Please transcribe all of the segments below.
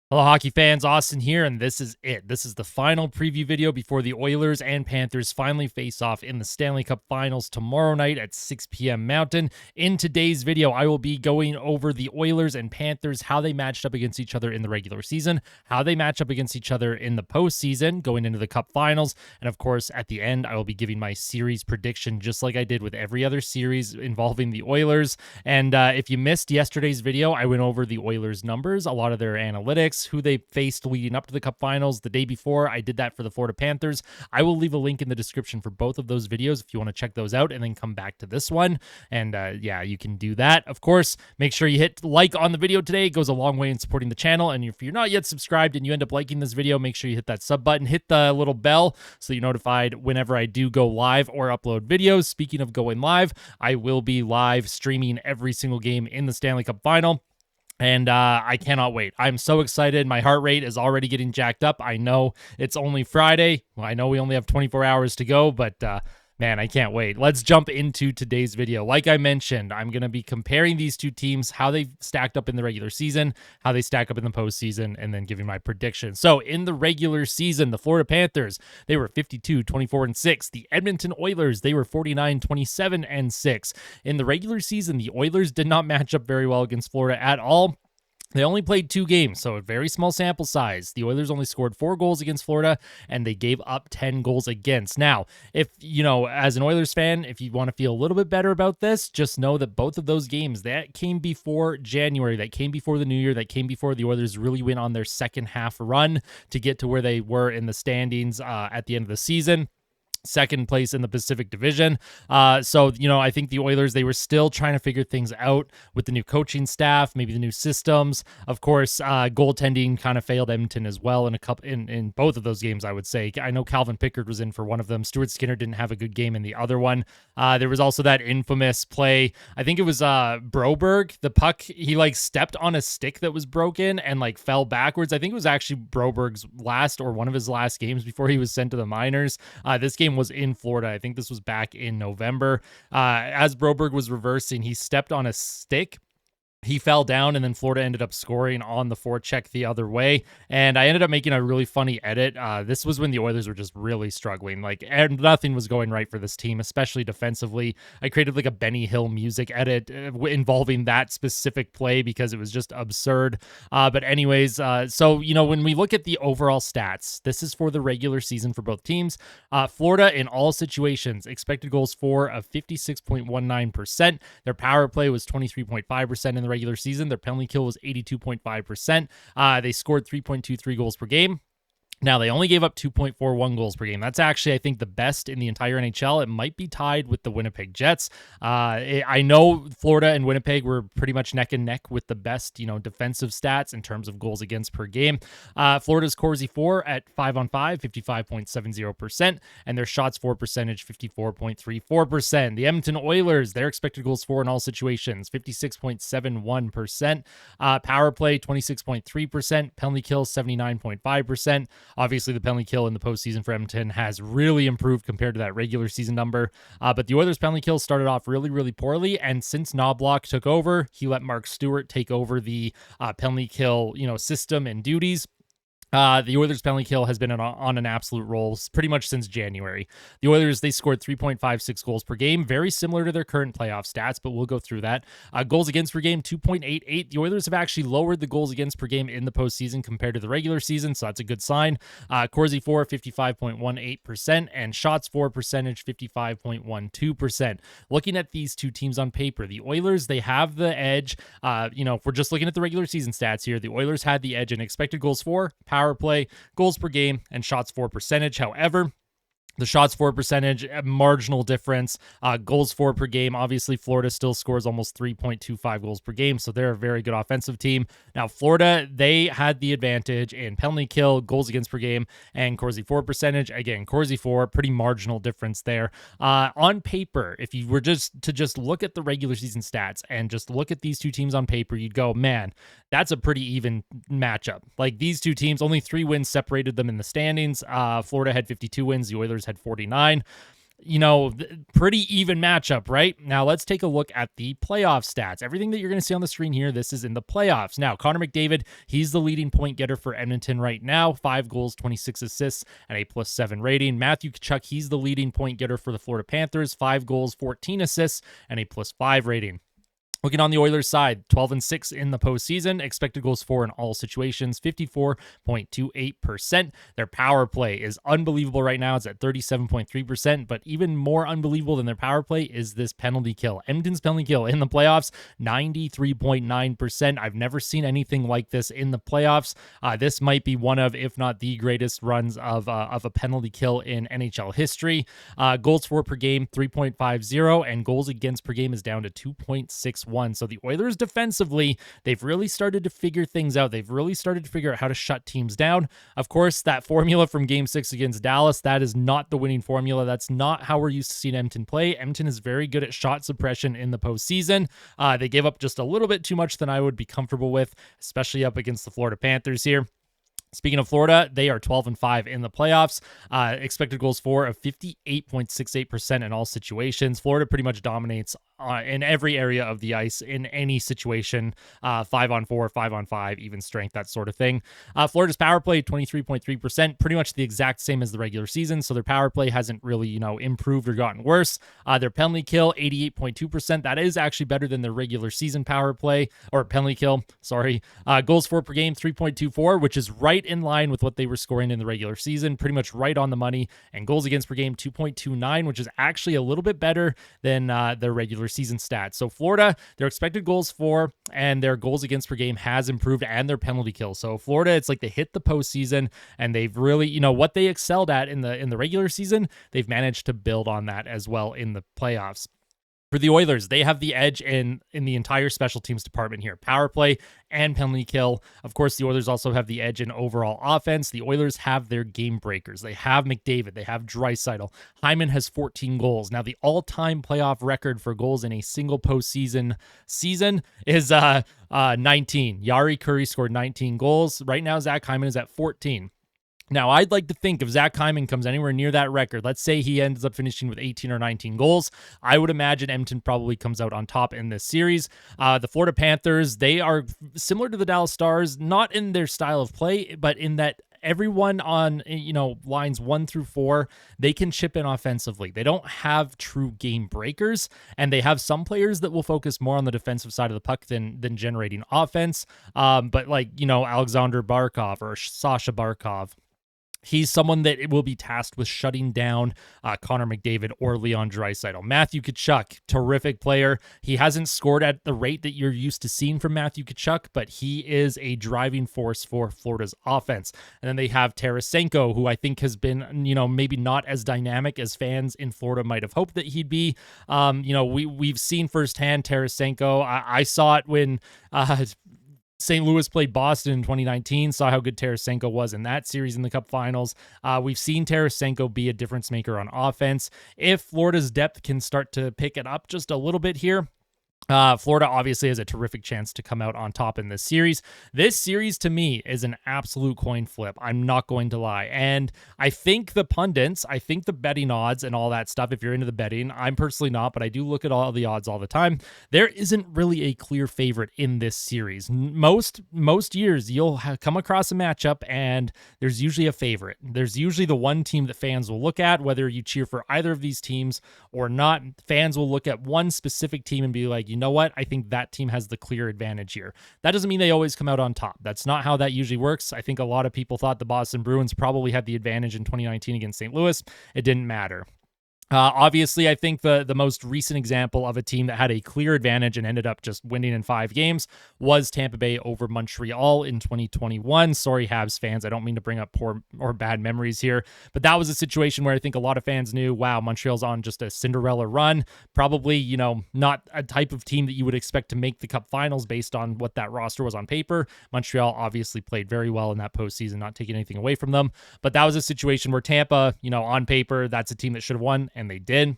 Hello, hockey fans. Austin here, and this is it. This is the final preview video before the Oilers and Panthers finally face off in the Stanley Cup Finals tomorrow night at 6 p.m. Mountain. In today's video, I will be going over the Oilers and Panthers, how they matched up against each other in the regular season, how they match up against each other in the postseason, going into the Cup Finals, and of course, at the end, I will be giving my series prediction, just like I did with every other series involving the Oilers. And if you missed yesterday's video, I went over the Oilers' numbers, a lot of their analytics, who they faced leading up to the Cup Finals the day before. I did that for the Florida Panthers. I will leave a link in the description for both of those videos if you want to check those out and then come back to this one. And yeah, you can do that. Of course, make sure you hit like on the video today. It goes a long way in supporting the channel. And if you're not yet subscribed and you end up liking this video, make sure you hit that sub button, hit the little bell so you're notified whenever I do go live or upload videos. Speaking of going live, I will be live streaming every single game in the Stanley Cup Final. And I cannot wait. I'm so excited. My heart rate is already getting jacked up. I know it's only Friday. Well, I know we only have 24 hours to go, but man, I can't wait. Let's jump into today's video. Like I mentioned, I'm going to be comparing these two teams, how they stacked up in the regular season, how they stack up in the postseason, and then giving my predictions. So in the regular season, the Florida Panthers, they were 52-24-6. The Edmonton Oilers, they were 49-27-6. In the regular season, the Oilers did not match up very well against Florida at all. They only played 2 games, so a very small sample size. The Oilers only scored 4 goals against Florida, and they gave up 10 goals against. Now, if, you know, as an Oilers fan, if you want to feel a little bit better about this, just know that both of those games, that came before January, that came before the New Year, that came before the Oilers really went on their second half run to get to where they were in the standings at the end of the season. Second place in the Pacific Division. So, you know, I think the Oilers, they were still trying to figure things out with the new coaching staff, maybe the new systems. Of course, goaltending kind of failed Edmonton as well in both of those games, I would say. I know Calvin Pickard was in for one of them. Stuart Skinner didn't have a good game in the other one. There was also that infamous play. I think it was Broberg. The puck, he like stepped on a stick that was broken and like fell backwards. I think it was actually Broberg's last or one of his last games before he was sent to the minors. This game was in Florida. I think this was back in November. As Broberg was reversing, he stepped on a stick. He fell down, and then Florida ended up scoring on the forecheck the other way. And I ended up making a really funny edit. This was when the Oilers were just really struggling. Like, nothing was going right for this team, especially defensively. I created like a Benny Hill music edit involving that specific play because it was just absurd. But anyways, so, you know, when we look at the overall stats, this is for the regular season for both teams. Florida, in all situations, expected goals for of 56.19%. Their power play was 23.5% in the regular season. Their penalty kill was 82.5%. They scored 3.23 goals per game. Now, they only gave up 2.41 goals per game. That's actually, I think, the best in the entire NHL. It might be tied with the Winnipeg Jets. I know Florida and Winnipeg were pretty much neck and neck with the best, you know, defensive stats in terms of goals against per game. Florida's Corsi 4 at 5-on-5, 55.70%, and their shots for percentage, 54.34%. The Edmonton Oilers, their expected goals for in all situations, 56.71%. Power play, 26.3%. Penalty kill, 79.5%. Obviously, the penalty kill in the postseason for Edmonton has really improved compared to that regular season number. But the Oilers' penalty kill started off really, really poorly. And since Knobloch took over, he let Mark Stewart take over the penalty kill, you know, system and duties. The Oilers' penalty kill has been on an absolute roll pretty much since January. The Oilers, they scored 3.56 goals per game, very similar to their current playoff stats, but we'll go through that. Goals against per game, 2.88. The Oilers have actually lowered the goals against per game in the postseason compared to the regular season, so that's a good sign. Corsi 4, 55.18%, and shots for percentage, 55.12%. Looking at these two teams on paper, the Oilers, they have the edge. You know, if we're just looking at the regular season stats here, the Oilers had the edge in expected goals for, power play, goals per game, and shots for percentage. However, the shots for percentage, a marginal difference. Goals for per game. Obviously, Florida still scores almost 3.25 goals per game, so they're a very good offensive team. Now, Florida, they had the advantage in penalty kill, goals against per game, and Corsi for percentage. Again, Corsi for, pretty marginal difference there. On paper, if you were just to look at the regular season stats and just look at these two teams on paper, you'd go, man, that's a pretty even matchup. Like, these two teams, only 3 wins separated them in the standings. Florida had 52 wins. The Oilers had 49. pretty even matchup, right? Now let's take a look at the playoff stats. Everything that you're going to see on the screen here, this is in the playoffs. Now, Connor McDavid, he's the leading point getter for Edmonton right now. 5 goals, 26 assists, and a +7 rating. Matthew Tkachuk, he's the leading point getter for the Florida Panthers. 5 goals, 14 assists, and a +5 rating. Looking on the Oilers side, 12-6 in the postseason, expected goals for in all situations, 54.28%. Their power play is unbelievable right now. It's at 37.3%, but even more unbelievable than their power play is this penalty kill. Edmonton's penalty kill in the playoffs, 93.9%. I've never seen anything like this in the playoffs. This might be one of, if not the greatest runs of a penalty kill in NHL history. Goals for per game, 3.50, and goals against per game is down to 2.61. So the Oilers defensively, they've really started to figure things out. They've really started to figure out how to shut teams down. Of course, that formula from Game 6 against Dallas, that is not the winning formula. That's not how we're used to seeing Edmonton play. Edmonton is very good at shot suppression in the postseason. They gave up just a little bit too much than I would be comfortable with, especially up against the Florida Panthers here. Speaking of Florida, they are 12-5 in the playoffs. Expected goals for of 58.68% in all situations. Florida pretty much dominates in every area of the ice in any situation. 5-on-4, 5-on-5, even strength, that sort of thing. Florida's power play, 23.3%, pretty much the exact same as the regular season. So their power play hasn't really, improved or gotten worse. Their penalty kill, 88.2%. That is actually better than their regular season power play or penalty kill. Sorry. Goals for per game, 3.24, which is right in line with what they were scoring in the regular season, pretty much right on the money. And goals against per game, 2.29, which is actually a little bit better than their regular season stats. So Florida, their expected goals for and their goals against per game has improved, and their penalty kill. So Florida, it's like they hit the postseason, and they've really, what they excelled at in the regular season, they've managed to build on that as well in the playoffs. For the Oilers, they have the edge in the entire special teams department here. Power play and penalty kill. Of course, the Oilers also have the edge in overall offense. The Oilers have their game breakers. They have McDavid. They have Draisaitl. Hyman has 14 goals. Now, the all-time playoff record for goals in a single postseason season is 19. Jari Kurri scored 19 goals. Right now, Zach Hyman is at 14. Now, I'd like to think if Zach Hyman comes anywhere near that record, let's say he ends up finishing with 18 or 19 goals, I would imagine Edmonton probably comes out on top in this series. The Florida Panthers, they are similar to the Dallas Stars, not in their style of play, but in that everyone on, lines 1 through 4, they can chip in offensively. They don't have true game breakers, and they have some players that will focus more on the defensive side of the puck than generating offense. But Alexander Barkov or Sasha Barkov, he's someone that will be tasked with shutting down Connor McDavid or Leon Draisaitl. Matthew Tkachuk, terrific player. He hasn't scored at the rate that you're used to seeing from Matthew Tkachuk, but he is a driving force for Florida's offense. And then they have Tarasenko, who I think has been, maybe not as dynamic as fans in Florida might have hoped that he'd be. We've seen firsthand Tarasenko. I saw it when St. Louis played Boston in 2019, saw how good Tarasenko was in that series in the Cup Finals. We've seen Tarasenko be a difference maker on offense. If Florida's depth can start to pick it up just a little bit here, Florida obviously has a terrific chance to come out on top in this series. This series, to me, is an absolute coin flip. I'm not going to lie. And I think the pundits, I think the betting odds and all that stuff, if you're into the betting, I'm personally not, but I do look at all the odds all the time. There isn't really a clear favorite in this series. Most years, you'll come across a matchup, and there's usually a favorite. There's usually the one team that fans will look at, whether you cheer for either of these teams or not. Fans will look at one specific team and be like, you know what? I think that team has the clear advantage here. That doesn't mean they always come out on top. That's not how that usually works. I think a lot of people thought the Boston Bruins probably had the advantage in 2019 against St. Louis. It didn't matter. Obviously, I think the most recent example of a team that had a clear advantage and ended up just winning in 5 games was Tampa Bay over Montreal in 2021. Sorry, Habs fans. I don't mean to bring up poor or bad memories here, but that was a situation where I think a lot of fans knew, wow, Montreal's on just a Cinderella run. Probably, not a type of team that you would expect to make the Cup Finals based on what that roster was on paper. Montreal obviously played very well in that postseason, not taking anything away from them. But that was a situation where Tampa, on paper, that's a team that should have won, and they did.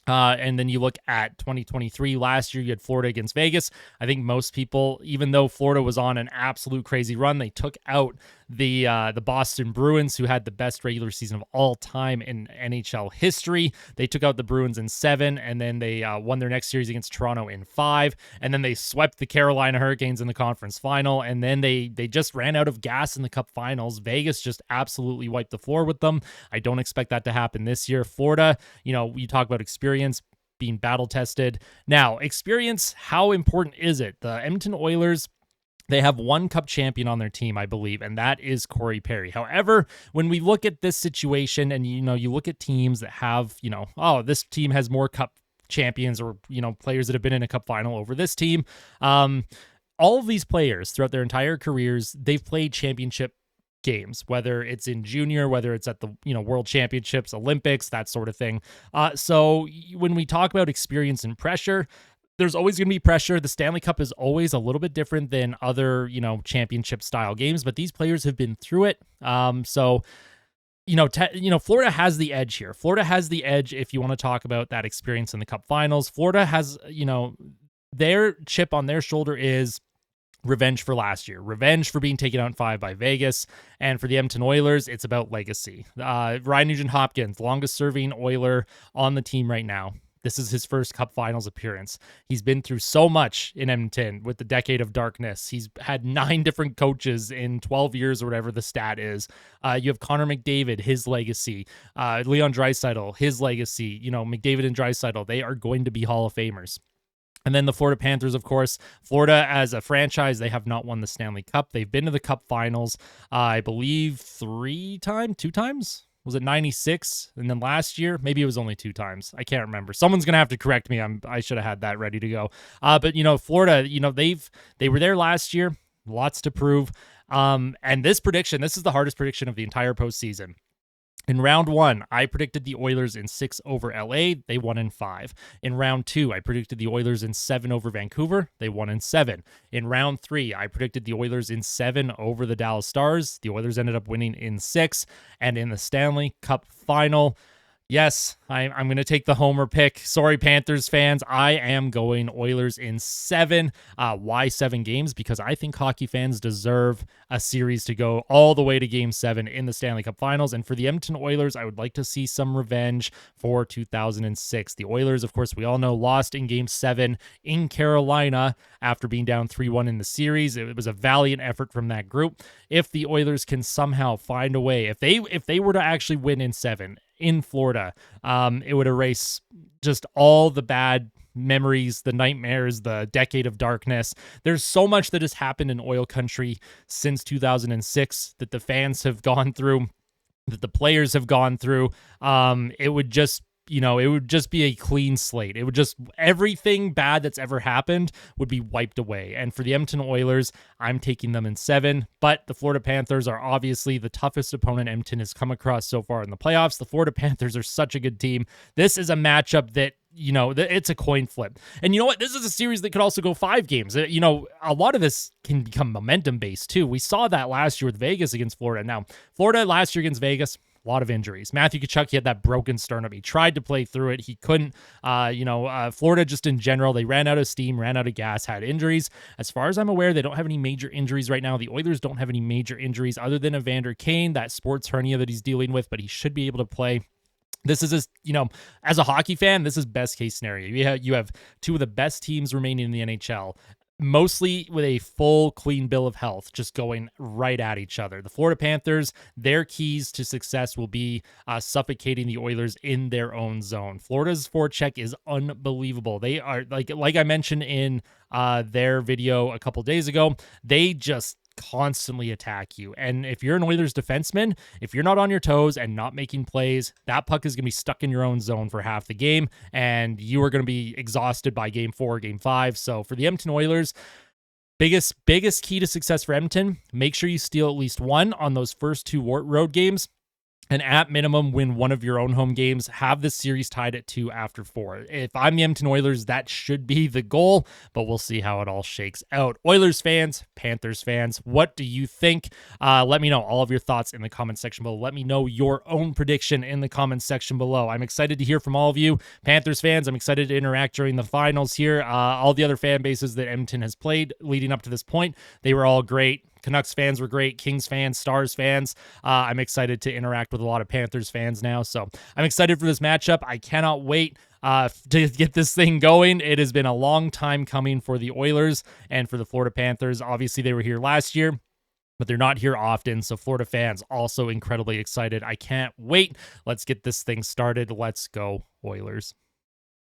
And then you look at 2023, last year, you had Florida against Vegas. I think most people, even though Florida was on an absolute crazy run, they took out the Boston Bruins, who had the best regular season of all time in NHL history. They took out the Bruins in 7, and then they won their next series against Toronto in 5, and then they swept the Carolina Hurricanes in the conference final, and then they just ran out of gas in the Cup Finals. Vegas just absolutely wiped the floor with them. I don't expect that to happen this year. Florida, you talk about experience, being battle tested. Now, experience, how important is it? The Edmonton Oilers, they have one Cup champion on their team, I believe, and that is Corey Perry. However, when we look at this situation and, you look at teams that have, this team has more Cup champions or, players that have been in a Cup final over this team. All of these players throughout their entire careers, they've played championship games, whether it's in junior, whether it's at the World Championships, Olympics, that sort of thing. So when we talk about experience and pressure, there's always going to be pressure. The Stanley Cup is always a little bit different than other championship style games, but these players have been through it. So Florida has the edge here. Florida has the edge if you want to talk about that experience in the Cup Finals. Florida has their chip on their shoulder is revenge for last year, revenge for being taken out in 5 by Vegas. And for the Edmonton Oilers, it's about legacy. Ryan Nugent-Hopkins, longest serving Oiler on the team right now. This is his first Cup Finals appearance. He's been through so much in Edmonton with the decade of darkness. He's had 9 different coaches in 12 years or whatever the stat is. You have Connor McDavid, his legacy. Leon Draisaitl, his legacy. McDavid and Draisaitl, they are going to be Hall of Famers. And then the Florida Panthers, of course. Florida, as a franchise, they have not won the Stanley Cup. They've been to the Cup Finals, I believe, 2 times? Was it 96? And then last year, maybe it was only 2 times. I can't remember. Someone's going to have to correct me. I should have had that ready to go. But, Florida, they were there last year. Lots to prove. And this is the hardest prediction of the entire postseason. In round 1, I predicted the Oilers in 6 over LA. They won in 5. In round 2, I predicted the Oilers in 7 over Vancouver. They won in 7. In round 3, I predicted the Oilers in 7 over the Dallas Stars. The Oilers ended up winning in 6. And in the Stanley Cup Final, yes, I'm going to take the homer pick. Sorry, Panthers fans. I am going Oilers in 7. Why 7 games? Because I think hockey fans deserve a series to go all the way to Game 7 in the Stanley Cup Finals. And for the Edmonton Oilers, I would like to see some revenge for 2006. The Oilers, of course, we all know, lost in Game 7 in Carolina after being down 3-1 in the series. It was a valiant effort from that group. If the Oilers can somehow find a way, if they were to actually win in 7 in Florida, it would erase just all the bad memories, the nightmares, the decade of darkness. There's so much that has happened in oil country since 2006 that the fans have gone through, that the players have gone through. It would just be a clean slate. It would just, everything bad that's ever happened would be wiped away. And for the Edmonton Oilers, I'm taking them in 7. But the Florida Panthers are obviously the toughest opponent Edmonton has come across so far in the playoffs. The Florida Panthers are such a good team. This is a matchup that, it's a coin flip. And you know what? This is a series that could also go 5 games. A lot of this can become momentum based too. We saw that last year with Vegas against Florida. Now, Florida last year against Vegas, a lot of injuries. Matthew Tkachuk, he had that broken sternum. He tried to play through it. He couldn't. Florida just in general, they ran out of steam, ran out of gas, had injuries. As far as I'm aware, they don't have any major injuries right now. The Oilers don't have any major injuries other than Evander Kane, that sports hernia that he's dealing with, but he should be able to play. This is, as a hockey fan, this is best case scenario. You have 2 of the best teams remaining in the NHL, mostly with a full, clean bill of health, just going right at each other. The Florida Panthers, their keys to success will be suffocating the Oilers in their own zone. Florida's forecheck is unbelievable. They are, like I mentioned in their video a couple days ago, they just constantly attack you. And if you're an Oilers defenseman, if you're not on your toes and not making plays, that puck is going to be stuck in your own zone for half the game, and you are going to be exhausted by Game 4, Game 5. So for the Edmonton Oilers, biggest key to success for Edmonton, make sure you steal at least 1 on those first 2 road games. And at minimum, win 1 of your own home games. Have this series tied at 2 after 4. If I'm the Edmonton Oilers, that should be the goal, but we'll see how it all shakes out. Oilers fans, Panthers fans, what do you think? Let me know all of your thoughts in the comment section below. Let me know your own prediction in the comment section below. I'm excited to hear from all of you. Panthers fans, I'm excited to interact during the finals here. All the other fan bases that Edmonton has played leading up to this point, they were all great. Canucks fans were great, Kings fans, Stars fans. I'm excited to interact with a lot of Panthers fans now, so I'm excited for this matchup. I cannot wait to get this thing going. It has been a long time coming for the Oilers and for the Florida Panthers. Obviously, they were here last year, but they're not here often. So Florida fans also incredibly excited. I can't wait. Let's get this thing started. Let's go Oilers.